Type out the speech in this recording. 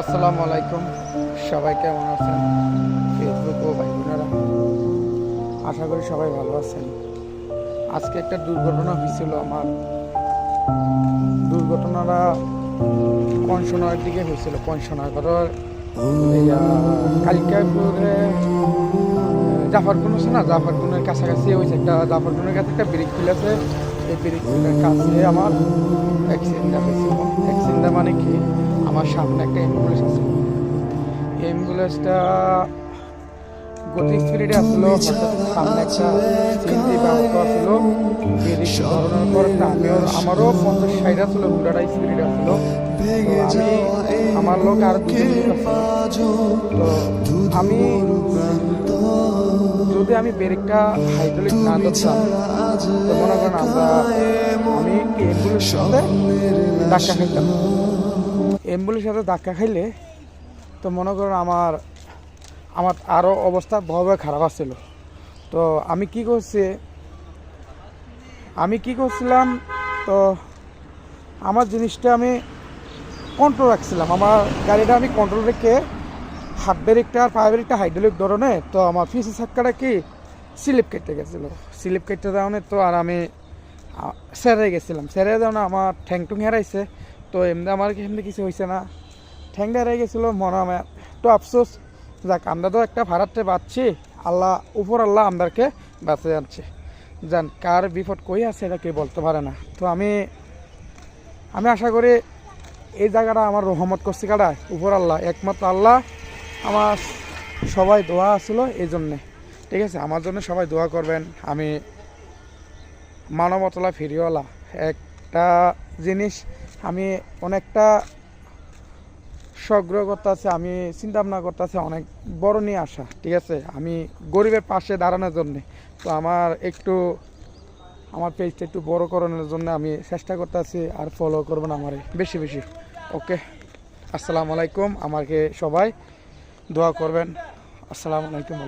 আসসালামু আলাইকুম, সবাই কেমন আছেন? ফেসবুক ও ভাই বোনেরা, আশা করি সবাই ভালো আছেন। আজকে একটা দুর্ঘটনা হয়েছিল আমার। দুর্ঘটনাটা কনসনয়ের দিকে হয়েছিল। কনসনয় কালিকাপুরে জাফরগুন আছে না, জাফরগুনের কাছাকাছি হয়েছে। একটা জাফরগুনের কাছে একটা ব্রিজ ফিল আছে। এই ব্রিজ ফিলের কাছে আমার অ্যাক্সিডেন্টটা হয়েছিল। অ্যাক্সিডেন্টটা মানে কি, আমার সামনে একটা অ্যাম্বুলেন্স আছে। অ্যাম্বুলেন্সটা গতি স্পিডে আসলো, সামনে একটা সিএনজি ব্যবস্থা আসলো। ব্রিজ ধরানোর পর আমারও 50-60 আসলো, হুন্ডাটা স্পিডে আসলো। তো আমি আমার লোক আর আমি যদি আমি ব্রেকটা হাইড্রোলিক না ধরতাম তো মনে করেন আমি অ্যাম্বুলেন্সের সাথে ধাক্কা খাইতাম। অ্যাম্বুলেন্সের সাথে ধাক্কা খাইলে তো মনে করেন আমার আরও অবস্থা ভয়াবহ খারাপ আসছিল। তো আমি কি করছিলাম, তো আমার জিনিসটা আমি কন্ট্রোল রাখছিলাম। আমার গাড়িটা আমি কন্ট্রোল রেখে হাত ব্রেকটা আর পা ব্রেকটা হাইড্রোলিক ধরনে, তো আমার পিছের চাক্কাটা কি স্লিপ কেটে গেছিলো। স্লিপ কেটে যাওয়ানে তো আর আমি সেরে গেছিলাম। সেরে যাওয়া আমার ঠ্যাংটুং হেরাইছে। তো এমনি আমার এমনি কিছু হয়েছে না, ঠ্যাংটা হেরাই গেছিলো। মনে আমার একটু আফসোস, যাক আমরা তো একটা ভাড়াতে পাচ্ছি, আল্লাহ আমাদেরকে বাঁচে যাচ্ছে। যান কার বিপদ কই আছে এটা কেউ বলতে পারে না। তো আমি আশা করি এই জায়গাটা আমার রহমত করছে কাটা উপর আল্লাহ, একমাত্র আল্লাহ। আমার সবাই দোয়া আসলো এই জন্যে, ঠিক আছে? আমার জন্য সবাই দোয়া করবেন। আমি মানবতলা ফিরিওয়ালা একটা জিনিস আমি অনেকটা সংগ্রহ করতে আছে, আমি চিন্তা ভাবনা করতে আছে অনেক বড় নিয়ে আসা, ঠিক আছে? আমি গরিবের পাশে দাঁড়ানোর জন্যে। তো আমার পেজটা একটু বড় করানোর জন্য আমি চেষ্টা করতে আছি। আর ফলো করবেন আমার বেশি বেশি। ওকে, আসসালামু আলাইকুম। আমাকে সবাই দোয়া করবেন। আসসালামু আলাইকুম।